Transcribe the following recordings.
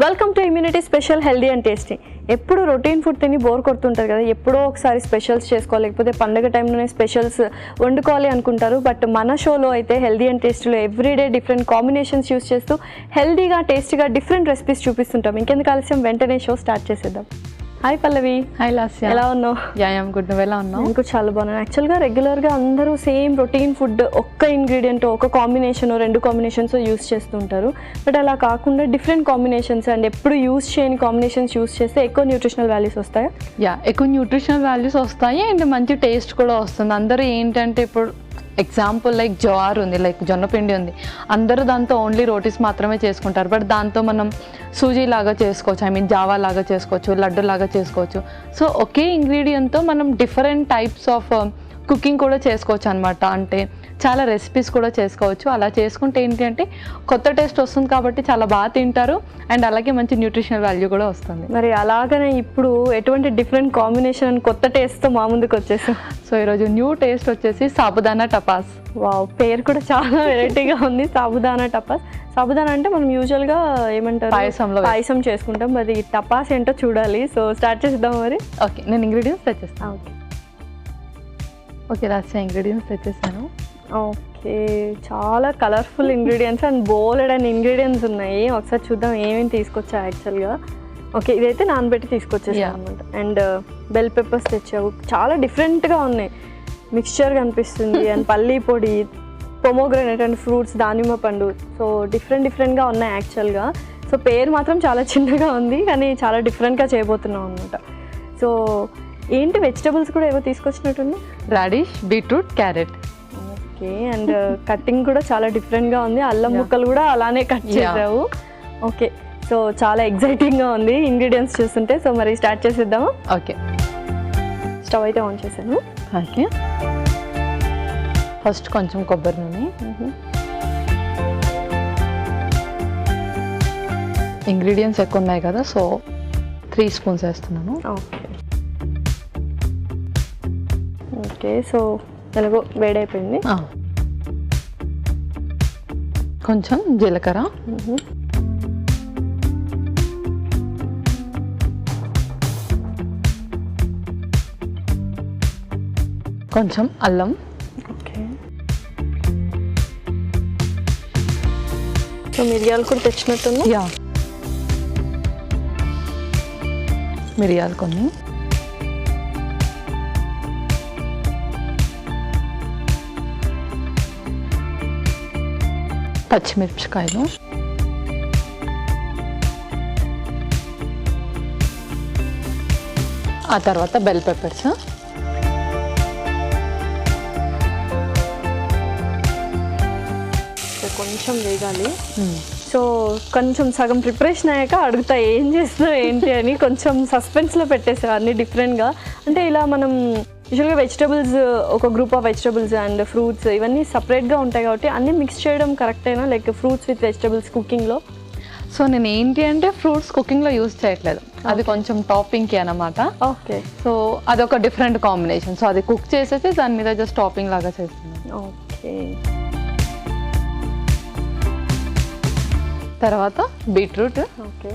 Welcome to immunity special healthy and tasty. ఎప్పుడు routine food తిని bore కొడుతుంటారు కదా, ఎప్పుడో ఒకసారి స్పెషల్స్ చేసుకోవాలి, లేకపోతే పండుగ టైంలోనే స్పెషల్స్ వండుకోవాలి అనుకుంటారు. బట్ మన షోలో అయితే హెల్దీ అండ్ టేస్టీలో ఎవ్రీడే డిఫరెంట్ కాంబినేషన్స్ యూస్ చేస్తూ హెల్దీగా టేస్టీగా డిఫరెంట్ రెసిపీస్ చూపిస్తుంటాం. ఇంకెందుకు ఆలస్యం, వెంటనే షో స్టార్ట్ చేసేద్దాం. హాయ్ పల్లవి. హాయ్ లాస్య. ఎలా ఉన్నావు? Am good. నువ్వు ఎలా ఉన్నావు? నేను చాలా బాగున్నాను. యాక్చువల్గా రెగ్యులర్గా అందరూ సేమ్ రొటీన్ ఫుడ్ ఒక్క ఇంగ్రీడియంట్, ఒక కాంబినేషన్, రెండు కాంబినేషన్స్ యూస్ చేస్తుంటారు. బట్ అలా కాకుండా డిఫరెంట్ కాంబినేషన్స్ అండ్ ఎప్పుడు యూస్ చేయని కాంబినేషన్స్ యూస్ చేస్తే ఎక్కువ న్యూట్రిషనల్ వాల్యూస్ వస్తాయా? ఎక్కువ న్యూట్రిషనల్ వాల్యూస్ వస్తాయి అండ్ మంచి టేస్ట్ కూడా వస్తుంది. అందరూ ఏంటంటే ఇప్పుడు ఎగ్జాంపుల్ లైక్ జవార్ ఉంది, లైక్ జొన్నపిండి ఉంది, అందరూ దాంతో ఓన్లీ రోటీస్ మాత్రమే చేసుకుంటారు. బట్ దాంతో మనం సూజీ లాగా చేసుకోవచ్చు, జావా లాగా చేసుకోవచ్చు, లడ్డు లాగా చేసుకోవచ్చు. సో ఒకే ఇంగ్రీడియంట్తో మనం డిఫరెంట్ టైప్స్ ఆఫ్ కుకింగ్ కూడా చేసుకోవచ్చు అనమాట. అంటే చాలా రెసిపీస్ కూడా చేసుకోవచ్చు. అలా చేసుకుంటే ఏంటి అంటే కొత్త టేస్ట్ వస్తుంది కాబట్టి చాలా బాగా తింటారు అండ్ అలాగే మంచి న్యూట్రిషనల్ వాల్యూ కూడా వస్తుంది. మరి అలాగనే ఇప్పుడు ఎటువంటి డిఫరెంట్ కాంబినేషన్ అండ్ కొత్త టేస్ట్తో మా ముందుకు వచ్చేసాం. సో ఈరోజు న్యూ టేస్ట్ వచ్చేసి సాబుదానా టపాస్. వావ్, పేరు కూడా చాలా వెరైటీగా ఉంది, సాబుదానా టపాస్. సాబుదానా అంటే మనం యూజువల్గా ఏమంటారు, పాయసం చేసుకుంటాం. మరి టపాస్ ఏంటో చూడాలి. సో స్టార్ట్ చేద్దాం మరి. ఓకే, నేను ఇంగ్రీడియంట్స్ తెచ్చేస్తాను. ఓకే రాస్తా, ఇంగ్రీడియంట్స్ తెచ్చేసాను. ఓకే, చాలా కలర్ఫుల్ ఇంగ్రీడియంట్స్ అండ్ బోలెడ్ అండ్ ఇంగ్రీడియంట్స్ ఉన్నాయి. ఒకసారి చూద్దాం ఏమేమి తీసుకొచ్చా యాక్చువల్గా. ఓకే, ఇదైతే నానబెట్టి తీసుకొచ్చేసాను అనమాట. అండ్ బెల్ పెప్పర్స్ తెచ్చావు, చాలా డిఫరెంట్గా ఉన్నాయి. మిక్స్చర్ కనిపిస్తుంది అండ్ పల్లీ పొడి, పొమోగ్రనేట్ అండ్ ఫ్రూట్స్, దానిమ్మ పండు. సో డిఫరెంట్గా ఉన్నాయి యాక్చువల్గా. సో పేరు మాత్రం చాలా చిన్నగా ఉంది కానీ చాలా డిఫరెంట్గా చేయబోతున్నాం అనమాట. సో ఏంటి, వెజిటబుల్స్ కూడా ఏవో తీసుకొచ్చినట్టుంది. Radish, beetroot, carrot. Okay, and cutting కూడా చాలా డిఫరెంట్గా ఉంది. అల్లం ముక్కలు కూడా అలానే కట్ చేసావు. ఓకే, సో చాలా ఎగ్జైటింగ్గా ఉంది ఇంగ్రీడియంట్స్ చూస్తుంటే. సో మరి స్టార్ట్ చేసేద్దాము. ఓకే, స్టవ్ అయితే ఆన్ చేశాను. ఓకే, ఫస్ట్ కొంచెం కొబ్బరి నూనె. ఇంగ్రీడియంట్స్ ఎక్కువ ఉన్నాయి కదా, సో 3 స్పూన్స్ వేస్తున్నాను. ఓకే ఓకే, సో ఎలాగో వేడైపోయింది. కొంచెం జీలకర్ర, కొంచెం అల్లం. ఓకే, సో మిరియాలు కూడా తెచ్చినట్టుంది. మిరియాలు కొన్ని, పచ్చిమిరపకాయలు, ఆ తర్వాత బెల్ పెప్పర్స్, కొంచెం వేగాలి. సో కొంచెం సగం ప్రిపరేషన్ అయ్యాక అడుగుతా ఏం చేస్తున్నావు ఏంటి అని. కొంచెం సస్పెన్స్లో పెట్టేసావు అన్ని డిఫరెంట్గా. అంటే ఇలా మనం యూజువల్గా వెజిటబుల్స్, ఒక group of vegetables and fruits ఇవన్నీ సపరేట్గా ఉంటాయి కాబట్టి అన్నీ మిక్స్ చేయడం కరెక్టేనా, లైక్ ఫ్రూట్స్ విత్ వెజిటబుల్స్ కుకింగ్లో? సో నేను ఏంటి అంటే ఫ్రూట్స్ కుకింగ్లో యూజ్ చేయట్లేదు, అది కొంచెం టాపింగ్కి అనమాట. ఓకే, సో అదొక డిఫరెంట్ కాంబినేషన్. సో అది కుక్ చేసేసి దాని మీద జస్ట్ టాపింగ్ లాగా చేస్తున్నాను. ఓకే, తర్వాత బీట్రూట్. ఓకే,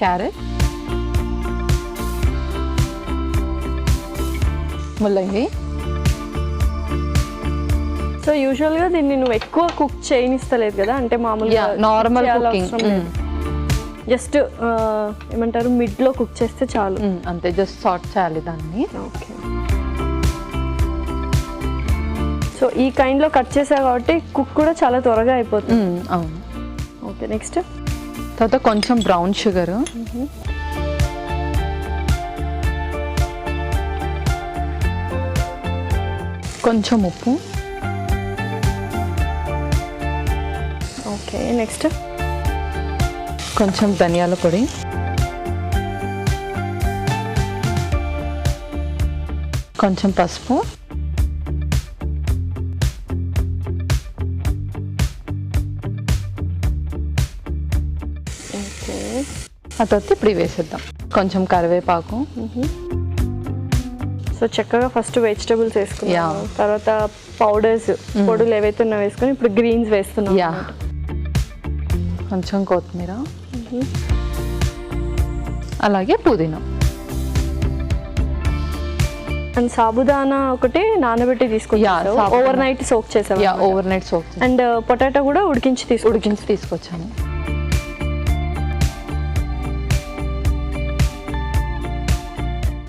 క్యారెట్, ముల్లంగి. సో యూజువల్గా దీన్ని నువ్వు ఎక్కువ కుక్ చేయనిస్తలేదు కదా, అంటే మామూలుగా నార్మల్ కుకింగ్, జస్ట్ ఏమంటారు మిడ్లో కుక్ చేస్తే చాలు అంతే, జస్ట్ సార్ట్ చేయాలి దాన్ని. ఓకే, సో ఈ కైండ్లో కట్ చేసా కాబట్టి కుక్ కూడా చాలా త్వరగా అయిపోతుంది. అవును. ఓకే, నెక్స్ట్ తర్వాత కొంచెం బ్రౌన్ షుగర్, కొంచెం ఉప్పు. ఓకే, నెక్స్ట్ కొంచెం ధనియాల పొడి, కొంచెం పసుపు, ఆ తర్వాత ఇప్పుడు వేసేద్దాం. కొంచెం కరివేపాకు, సో సో చక్కగా ఫస్ట్ వెజిటబుల్స్ వేసుకున్నాము, తర్వాత పౌడర్స్ పొడులు ఏవైతే ఉన్నా వేసుకొని ఇప్పుడు గ్రీన్స్ వేస్తున్నాం. కొంచెం కొత్తిమీర, అలాగే పుదీనా అండ్ సాబుదానా ఒకటి నానబెట్టి తీసుకొచ్చాను, ఓవర్ నైట్ సోక్ చేసాము. Over night soak. And potato కూడా ఉడికించి తీసుకొచ్చాను.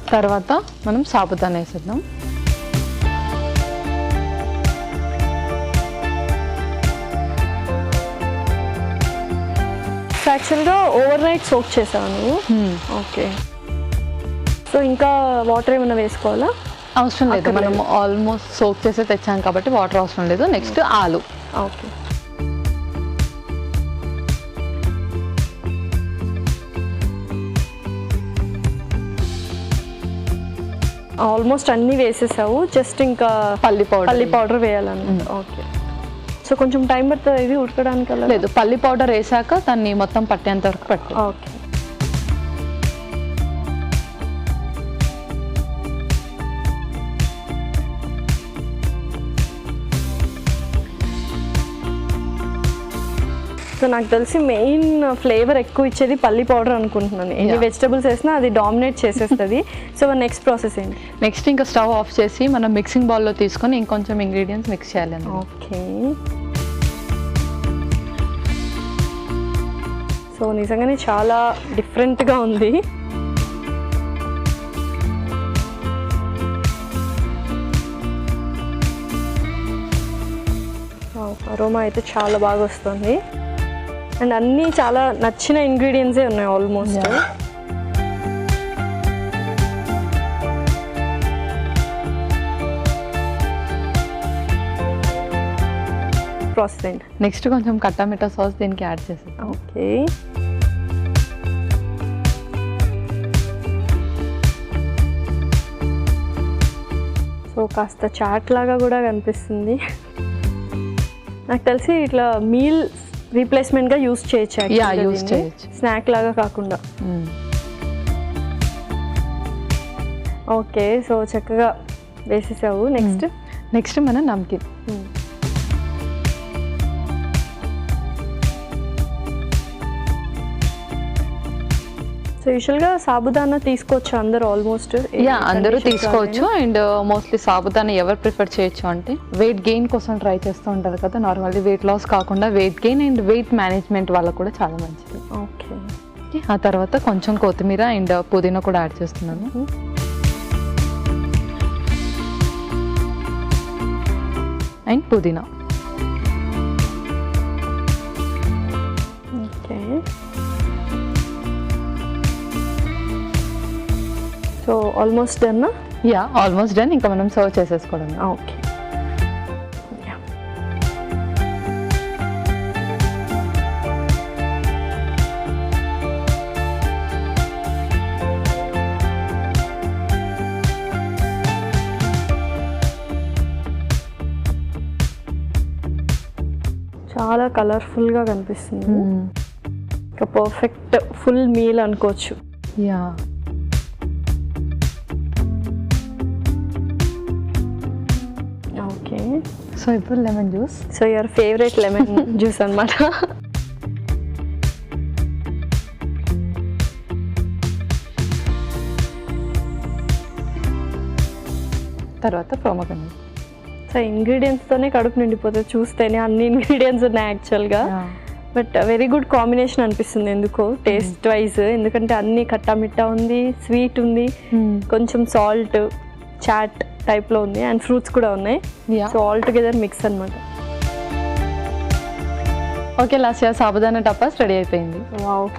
తర్వాత మనం సాబుదానా వేసేద్దాం. యాక్చువల్గా ఓవర్ నైట్ సోక్ చేసాను. ఓకే, సో ఇంకా వాటర్ ఏమైనా వేసుకోవాలా? అవసరం లేదు, మనం ఆల్మోస్ట్ సోక్ చేసే తెచ్చాం కాబట్టి వాటర్ అవసరం లేదు. నెక్స్ట్ ఆలు. ఓకే, ఆల్మోస్ట్ అన్నీ వేసేసావు, జస్ట్ ఇంకా పల్లి పౌడర్ వేయాలన్నమాట. ఓకే, సో కొంచెం టైం పడుతుంది ఇది ఉడకడానికి? లేదు, పల్లి పౌడర్ వేసాక దాన్ని మొత్తం పట్టేంత వరకు పట్టు. ఓకే, సో నాకు తెలిసి మెయిన్ ఫ్లేవర్ ఎక్కువ ఇచ్చేది పల్లి పౌడర్ అనుకుంటున్నాను. ఎన్ని వెజిటబుల్స్ వేసినా అది డామినేట్ చేసేస్తుంది. సో నెక్స్ట్ ప్రాసెస్ ఏంటి? నెక్స్ట్ ఇంకా స్టవ్ ఆఫ్ చేసి మనం మిక్సింగ్ బౌల్లో తీసుకొని ఇంకొంచెం ఇంగ్రీడియంట్స్ మిక్స్ చేయాలి. ఓకే, సో నిజంగానే చాలా డిఫరెంట్గా ఉంది. అరోమా అయితే చాలా బాగా వస్తుంది అండ్ అన్నీ చాలా నచ్చిన ఇంగ్రీడియంట్సే ఉన్నాయి ఆల్మోస్ట్. ప్రాసెస్ ఏంటి? నెక్స్ట్ కొంచెం కట్టామిఠా సాస్ దీనికి యాడ్ చేసేద్దాం. ఓకే, సో కాస్త చాట్ లాగా కూడా కనిపిస్తుంది. నాకు తెలిసి ఇట్లా మీల్ రీప్లేస్మెంట్గా యూస్ చేయొచ్చు, స్నాక్ లాగా కాకుండా. ఓకే, సో చక్కగా వేసేసావు. నెక్స్ట్ మన నమ్కిన్. సో యూజువల్గా సాబుదానా తీసుకోవచ్చు అందరూ, ఆల్మోస్ట్ అందరూ తీసుకోవచ్చు. అండ్ మోస్ట్లీ సాబుదానా ఎవరు ప్రిఫర్ చేయొచ్చు అంటే వెయిట్ గెయిన్ కోసం ట్రై చేస్తూ ఉంటారు కదా, నార్మల్లీ వెయిట్ లాస్ కాకుండా weight gain and weight management వాళ్ళకు కూడా చాలా మంచిది. ఓకే, ఆ తర్వాత కొంచెం కొత్తిమీర అండ్ పుదీనా కూడా యాడ్ చేస్తున్నాను. అండ్ పుదీనా. Okay, so almost done. Almost done. ఇంకా మనం సర్వ్ చేసేసుకోవడం. ఓకే, చాలా కలర్ఫుల్గా కనిపిస్తుంది. ఇంకా పర్ఫెక్ట్ ఫుల్ మీల్ అనుకోవచ్చు. ఓకే, సో ఇప్పుడు lemon juice. So your favourite lemon juice అన్నమాట. తర్వాత ప్రోమోగ్రానేట్. సో ఇంగ్రీడియంట్స్తోనే కడుపు నిండిపోతుంది చూస్తేనే, అన్ని ఇంగ్రీడియంట్స్ ఉన్నాయి యాక్చువల్గా. బట్ వెరీ గుడ్ కాంబినేషన్ అనిపిస్తుంది ఎందుకో టేస్ట్ వైజ్, ఎందుకంటే అన్ని ఖట్టామిట్టా ఉంది, స్వీట్ ఉంది, కొంచెం సాల్ట్ చాట్ టైప్లో ఉంది అండ్ ఫ్రూట్స్ కూడా ఉన్నాయి. సో ఆల్ టుగెదర్ మిక్స్ అనమాట. ఓకే లాస్యా, సాబుదానా టపాస్ రెడీ అయిపోయింది. వావ్,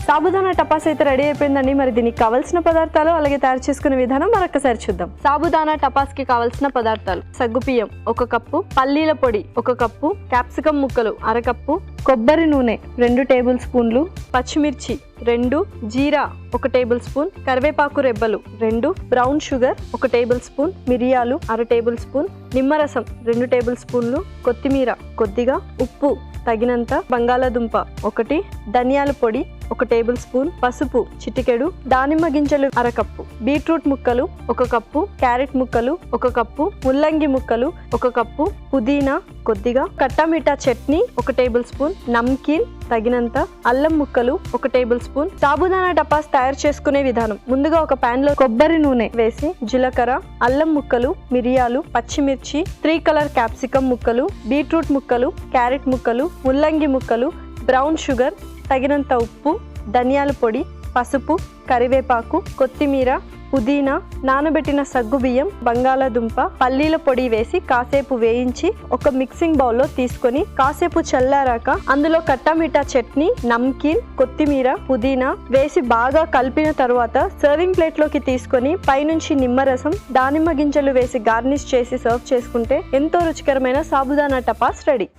సాబుదానా టపాస్ అయితే రెడీ అయిపోయిందండి. మరి దీనికి కావాల్సిన పదార్థాలు అలాగే తయారు చేసుకునే విధానం మరొకసారి చూద్దాం. సాబుదానా టపాస్ కి కావాల్సిన పదార్థాలు: సగ్గుబియ్యం 1 కప్పు, పల్లీల పొడి 1 కప్పు, క్యాప్సికమ్ ముక్కలు 1/2 కప్పు, కొబ్బరి నూనె 2 టేబుల్ స్పూన్లు, పచ్చిమిర్చి 2, జీరా 1 టేబుల్ స్పూన్, కరివేపాకు రెబ్బలు 2, బ్రౌన్ షుగర్ 1 టేబుల్ స్పూన్, మిరియాలు 1/2 టేబుల్ స్పూన్, నిమ్మరసం 2 టేబుల్ స్పూన్లు, కొత్తిమీర కొద్దిగా, ఉప్పు తగినంత, బంగాళాదుంప 1, ధనియాల పొడి 1 టేబుల్ స్పూన్, పసుపు చిటికెడు, దానిమ్మ గింజలు 1/2 కప్పు, బీట్రూట్ ముక్కలు 1 కప్పు, క్యారెట్ ముక్కలు 1 కప్పు, ముల్లంగి ముక్కలు 1 కప్పు, పుదీనా కొద్దిగా, కట్టామిఠా చట్నీ 1 టేబుల్ స్పూన్, నమ్కీన్ తగినంత, అల్లం ముక్కలు 1 టేబుల్ స్పూన్. సాబుదానా టపాస్ తయారు చేసుకునే విధానం: ముందుగా ఒక పాన్ లో కొబ్బరి నూనె వేసి జీలకర్ర, అల్లం ముక్కలు, మిరియాలు, పచ్చిమిర్చి, 3 కలర్ క్యాప్సికమ్ ముక్కలు, బీట్రూట్ ముక్కలు, క్యారెట్ ముక్కలు, ముల్లంగి ముక్కలు, బ్రౌన్ షుగర్, తగినంత ఉప్పు, ధనియాల పొడి, పసుపు, కరివేపాకు, కొత్తిమీర, పుదీనా, నానబెట్టిన సగ్గుబియ్యం, బంగాళాదుంప, పల్లీల పొడి వేసి కాసేపు వేయించి ఒక మిక్సింగ్ బౌల్లో తీసుకొని కాసేపు చల్లారాక అందులో కట్టామిఠా చట్నీ, నమ్కీన్, కొత్తిమీర, పుదీనా వేసి బాగా కలిపిన తర్వాత సర్వింగ్ ప్లేట్లోకి తీసుకొని పైనుంచి నిమ్మరసం, దానిమ్మ గింజలు వేసి గార్నిష్ చేసి సర్వ్ చేసుకుంటే ఎంతో రుచికరమైన సాబుదానా టపాస్ రెడీ.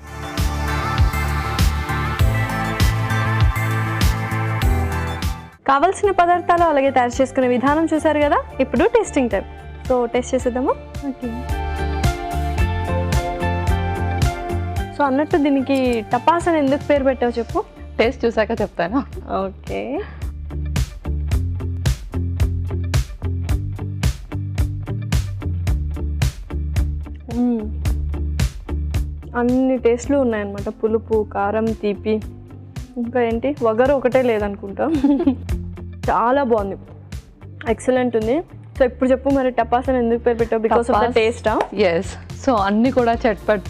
కావాల్సిన పదార్థాలు అలాగే తయారు చేసుకునే విధానం చూసారు కదా. ఇప్పుడు టేస్టింగ్ టైం. సో టేస్ట్ చేసేద్దాము. ఓకే. సో అన్నట్టు దీనికి టపాస్ అని ఎందుకు పేరు పెట్టావు చెప్పు. టేస్ట్ చూసాక చెప్తాను. ఓకే. అన్ని టేస్ట్లు ఉన్నాయన్నమాట. పులుపు, కారం, తీపి, ఇంకా ఏంటి వగరు ఒకటే లేదనుకుంటా. చాలా బాగుంది, ఎక్సలెంట్ ఉంది. సో ఇప్పుడు చెప్పు మరి టపాస్ అని ఎందుకు పేరు పెట్టావు? బికాస్ ఆఫ్ ద టేస్టా? ఎస్. సో అన్నీ కూడా చట్పట్,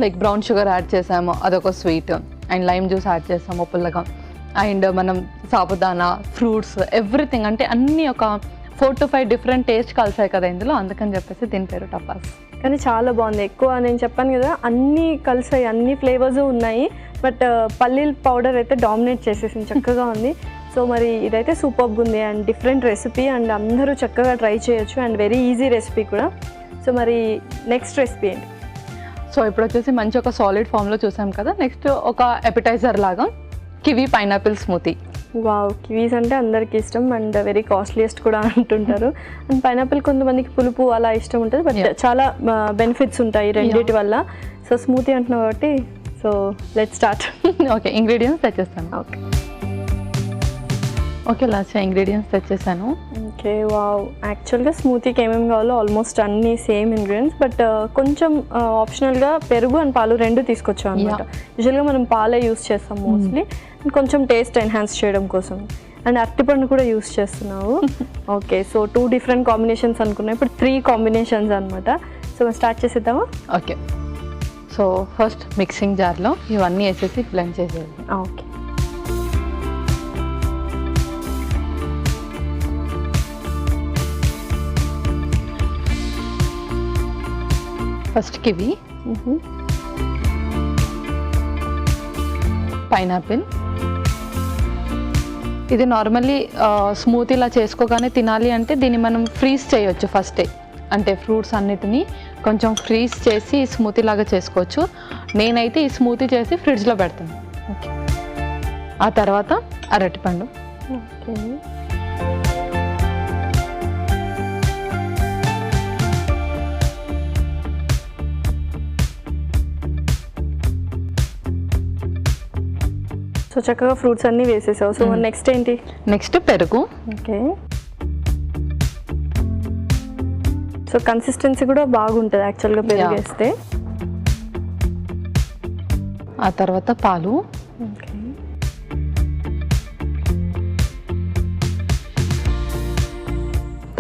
లైక్ బ్రౌన్ షుగర్ యాడ్ చేసాము, అదొక స్వీట్, అండ్ లైమ్ జ్యూస్ యాడ్ చేసాము పుల్లగా, అండ్ మనం సాబుదానా, ఫ్రూట్స్, ఎవ్రీథింగ్, అంటే అన్నీ ఒక 4 to 5 డిఫరెంట్ టేస్ట్ కలిసాయి కదా ఇందులో, అందుకని చెప్పేసి దీని పేరు టపాస్. కానీ చాలా బాగుంది. ఎక్కువ నేను చెప్పాను కదా అన్నీ కలిసాయి, అన్ని ఫ్లేవర్స్ ఉన్నాయి. బట్ పల్లీల పౌడర్ అయితే డామినేట్ చేసేసింది, చక్కగా ఉంది. సో మరి ఇదైతే సూపర్గా ఉంది అండ్ డిఫరెంట్ రెసిపీ అండ్ అందరూ చక్కగా ట్రై చేయొచ్చు అండ్ వెరీ ఈజీ రెసిపీ కూడా. సో మరి నెక్స్ట్ రెసిపీ ఏంటి? సో ఇప్పుడు వచ్చేసి మంచి ఒక సాలిడ్ ఫామ్లో చూసాం కదా, నెక్స్ట్ ఒక ఎపిటైజర్ లాగా kiwi pineapple smoothie. Wow, Kiwis అంటే అందరికీ ఇష్టం అండ్ వెరీ కాస్ట్లీయెస్ట్ కూడా అంటుంటారు. అండ్ పైనాపిల్ కొంతమందికి పులుపు అలా ఇష్టం ఉంటుంది, బట్ చాలా బెనిఫిట్స్ ఉంటాయి రెండింటి వల్ల. సో స్మూతీ అంటున్నావు కాబట్టి so let's start. Okay, ingredients తెచ్చేస్తాను. ఓకే ఓకే, లాస్ట్ ఇంగ్రీడియంట్స్ తెచ్చేసాను. ఓకే. వావ్, యాక్చువల్గా స్మూతీకి ఏమేమి కావాలో ఆల్మోస్ట్ అన్ని సేమ్ ఇంగ్రీడియంట్స్, బట్ కొంచెం ఆప్షనల్గా పెరుగు అండ్ పాలు 2 తీసుకొచ్చాం అనమాట. యూజువల్గా మనం పాలే యూస్ చేస్తాం మోస్ట్లీ, కొంచెం టేస్ట్ ఎన్హాన్స్ చేయడం కోసం. అండ్ అరటిపండు కూడా యూస్ చేస్తున్నావు. ఓకే, సో 2 డిఫరెంట్ కాంబినేషన్స్ అనుకున్నాం, ఇప్పుడు 3 కాంబినేషన్స్ అనమాట. సో స్టార్ట్ చేసేద్దామా? ఓకే. సో ఫస్ట్ మిక్సింగ్ జార్లో ఇవన్నీ వేసేసి బ్లెండ్ చేసేది. ఓకే. First kiwi, pineapple. ఇది నార్మల్లీ స్మూతీలా చేసుకోగానే తినాలి అంటే దీన్ని మనం ఫ్రీజ్ చేయొచ్చు ఫస్టే, అంటే ఫ్రూట్స్ అన్నిటినీ కొంచెం ఫ్రీజ్ చేసి స్మూతీ లాగా చేసుకోవచ్చు. నేనైతే ఈ స్మూతీ చేసి ఫ్రిడ్జ్లో పెడతాను. ఓకే. ఆ తర్వాత అరటిపండు. ఓకే. సో చక్కగా ఫ్రూట్స్ అన్నీ వేసేసావు. సో నెక్స్ట్ ఏంటి? నెక్స్ట్ పెరుగు. ఓకే. సో కన్సిస్టెన్సీ కూడా బాగుంటుంది యాక్చువల్గా పెరుగు వేస్తే. ఆ తర్వాత పాలు. ఓకే.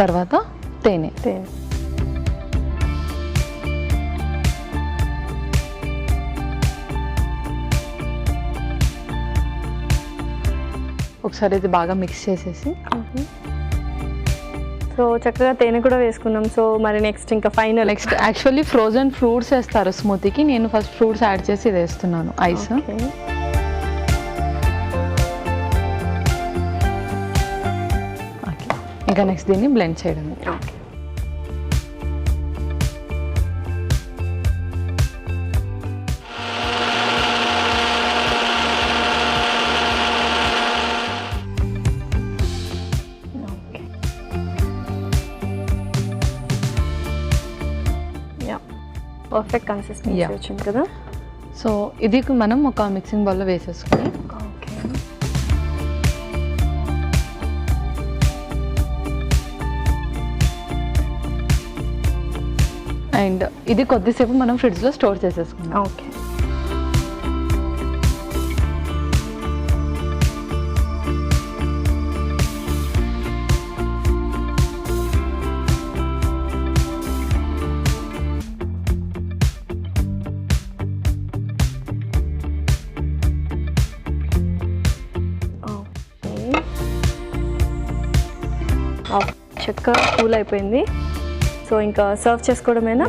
తర్వాత తేనె. ఒకసారి ఇది బాగా మిక్స్ చేసేసి, సో చక్కగా తేనె కూడా వేసుకున్నాం. సో మరి నెక్స్ట్ ఇంకా final. Next actually frozen fruits వేస్తారు స్మూతీకి, నేను ఫస్ట్ ఫ్రూట్స్ యాడ్ చేసి ఇది వేస్తున్నాను. ఐస్. ఓకే, ఇంకా నెక్స్ట్ దీన్ని బ్లెండ్ చేయడం. ఓకే. Perfect consistency Yeah. వచ్చింది కదా. సో ఇది మనం ఒక మిక్సింగ్ బౌల్లో వేసేసుకుని ఓకే, అండ్ ఇది కొద్దిసేపు మనం ఫ్రిడ్జ్లో స్టోర్ చేసేసుకుందాం. ఓకే. చెక్క కూల్ అయిపోయింది. సో ఇంకా సర్వ్ చేసుకోవడమేనా?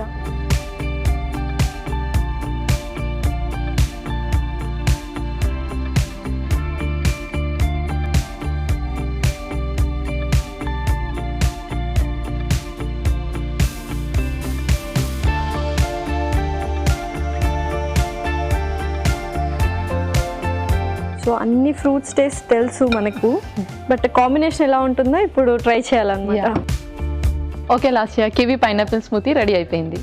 సో అన్ని ఫ్రూట్స్ టేస్ట్ తెలుసు మనకు, బట్ కాంబినేషన్ ఎలా ఉంటుందో ఇప్పుడు ట్రై చేయాలన్నమాట. Okay Lasya, kiwi pineapple smoothie ready అయిపోయింది.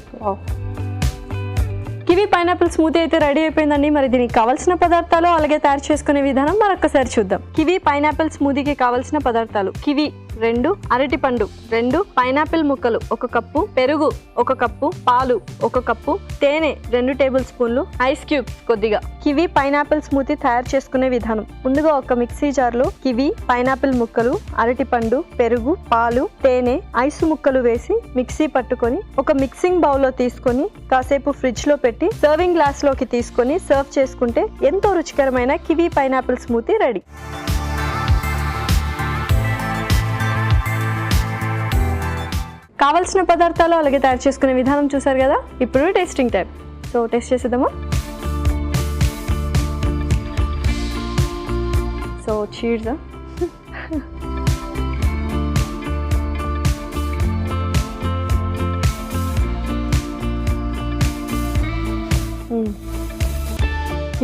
కివీ పైనాపిల్ స్మూతీ అయితే రెడీ అయిపోయిందండి. మరి దీనికి కావాల్సిన పదార్థాలు అలాగే తయారు చేసుకునే విధానం మరొకసారి చూద్దాం. కివీ పైనాపిల్ స్మూతీకి కావాల్సిన పదార్థాలు: కివీ 2, అరటిపండు 2, పైనాపిల్ ముక్కలు 1 కప్పు, పెరుగు 1 కప్పు, పాలు 1 కప్పు, తేనె 2 టేబుల్ స్పూన్లు, ఐస్ క్యూబ్స్ కొద్దిగా. కివీ పైనాపిల్ స్మూతీ తయారు చేసుకునే విధానం: ముందుగా ఒక మిక్సీ జార్లో కివీ, పైనాపిల్ ముక్కలు, అరటిపండు, పెరుగు, పాలు, తేనె, ఐస్ ముక్కలు వేసి మిక్సీ పట్టుకొని ఒక మిక్సింగ్ బౌల్లో తీసుకొని కాసేపు ఫ్రిడ్జ్ లో పెట్టి సర్వింగ్ గ్లాస్ లోకి తీసుకొని సర్వ్ చేసుకుంటే ఎంతో రుచికరమైన కివీ పైనాపిల్ స్మూతీ రెడీ. కావాల్సిన పదార్థాలు అలాగే తయారు చేసుకునే విధానం చూసారు కదా. ఇప్పుడు టేస్టింగ్ టైం. సో టేస్ట్ చేసేద్దామా? So cheers.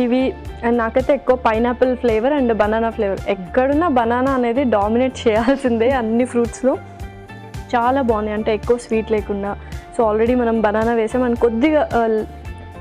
ఇవి అండ్ నాకైతే ఎక్కువ pineapple flavour and banana flavour. ఎక్కడున్నా బనానా అనేది డామినేట్ చేయాల్సిందే అన్ని ఫ్రూట్స్లో. చాలా బాగున్నాయి, అంటే ఎక్కువ స్వీట్ లేకుండా. సో ఆల్రెడీ మనం బనానా వేసాం అండ్ కొద్దిగా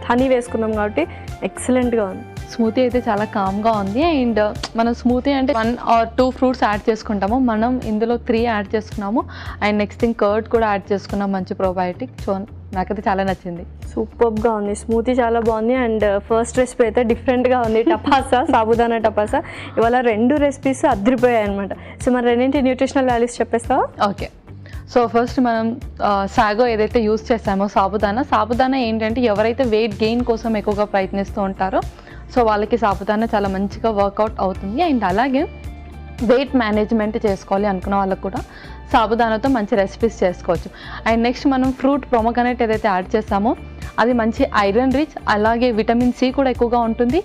హనీ వేసుకున్నాం కాబట్టి ఎక్సలెంట్గా ఉంది. స్మూతీ అయితే చాలా కామ్గా ఉంది. అండ్ మనం స్మూతీ అంటే 1 or 2 ఫ్రూట్స్ యాడ్ చేసుకుంటాము, మనం ఇందులో 3 యాడ్ చేసుకున్నాము. అండ్ నెక్స్ట్ థింగ్ కర్డ్ కూడా యాడ్ చేసుకున్నాం, మంచి ప్రోబయోటిక్. సో నాకైతే చాలా నచ్చింది. సూపర్గా ఉంది, స్మూతీ చాలా బాగుంది. అండ్ ఫస్ట్ రెసిపీ అయితే డిఫరెంట్గా ఉంది, టపాసా, సాబుదానా టపాసా. ఇవాళ 2 రెసిపీస్ అదిరిపోయాయి అనమాట. సో మరి రెండింటి న్యూట్రిషనల్ వాల్యూస్ చెప్పేస్తావా? ఓకే, సో ఫస్ట్ మనం సాగో ఏదైతే యూస్ చేస్తామో సాబుదానా ఏంటంటే ఎవరైతే వెయిట్ గెయిన్ కోసం ఎక్కువగా ప్రయత్నిస్తూ ఉంటారో సో వాళ్ళకి సాబుదానా చాలా మంచిగా వర్కౌట్ అవుతుంది. అండ్ అలాగే వెయిట్ మేనేజ్మెంట్ చేసుకోవాలి అనుకున్న వాళ్ళకు కూడా సాబుదానాతో మంచి రెసిపీస్ చేసుకోవచ్చు. అండ్ నెక్స్ట్ మనం ఫ్రూట్ పొమగ్రనేట్ ఏదైతే యాడ్ చేస్తామో అది మంచి ఐరన్ రిచ్, అలాగే విటమిన్ సి కూడా ఎక్కువగా ఉంటుంది.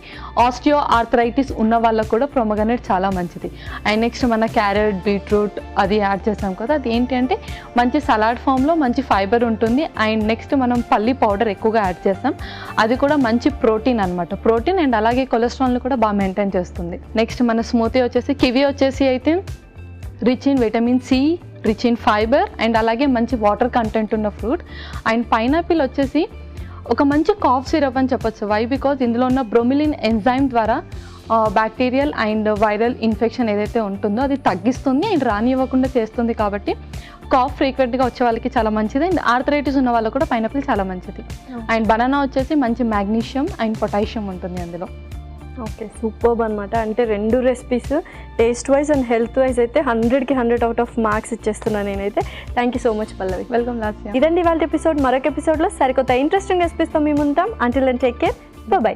ఆస్టియో ఆర్థరైటిస్ ఉన్న వాళ్ళకు కూడా పొమగ్రనేట్ చాలా మంచిది. అండ్ నెక్స్ట్ మన క్యారెట్, బీట్రూట్ అది యాడ్ చేస్తాం కదా, అది ఏంటి అంటే మంచి సలాడ్ ఫామ్లో మంచి ఫైబర్ ఉంటుంది. అండ్ నెక్స్ట్ మనం పల్లి పౌడర్ ఎక్కువగా యాడ్ చేస్తాం, అది కూడా మంచి ప్రోటీన్ అనమాట. ప్రోటీన్ అండ్ అలాగే కొలెస్ట్రాల్ని కూడా బాగా మెయింటైన్ చేస్తుంది. నెక్స్ట్ మన స్మూతీ వచ్చేసి కివీ వచ్చేసి అయితే rich in vitamin C, rich in fibre and అలాగే మంచి వాటర్ కంటెంట్ ఉన్న ఫ్రూట్. అండ్ పైనాపిల్ వచ్చేసి ఒక మంచి కాఫ్ సిరప్ అని చెప్పొచ్చు. వై? బికాజ్ ఇందులో ఉన్న బ్రోమిలిన్ ఎంజైమ్ ద్వారా బ్యాక్టీరియల్ అండ్ వైరల్ ఇన్ఫెక్షన్ ఏదైతే ఉంటుందో అది తగ్గిస్తుంది అండ్ రానివ్వకుండా చేస్తుంది. కాబట్టి కాఫ్ ఫ్రీక్వెంట్గా వచ్చే వాళ్ళకి చాలా మంచిది. అండ్ ఆర్థరైటిస్ ఉన్న వాళ్ళకి కూడా పైనాపిల్ చాలా మంచిది. అండ్ బనానా వచ్చేసి మంచి మ్యాగ్నీషియం అండ్ పొటాషియం ఉంటుంది అందులో. ఓకే, సూపర్బ్ అనమాట. అంటే 2 recipes taste wise and health wise అయితే 100కి 100 అవుట్ ఆఫ్ మార్క్స్ ఇచ్చేస్తున్నాను నేనైతే. Thank you so much Pallavi. Welcome Lasya. ఇదండి ఇవాళ ఎపిసోడ్. మరొక ఎపిసోడ్లో సరికొత్త ఇంట్రెస్టింగ్ రెసిపీస్తో మేము ఉంటాం. Until then take care, by.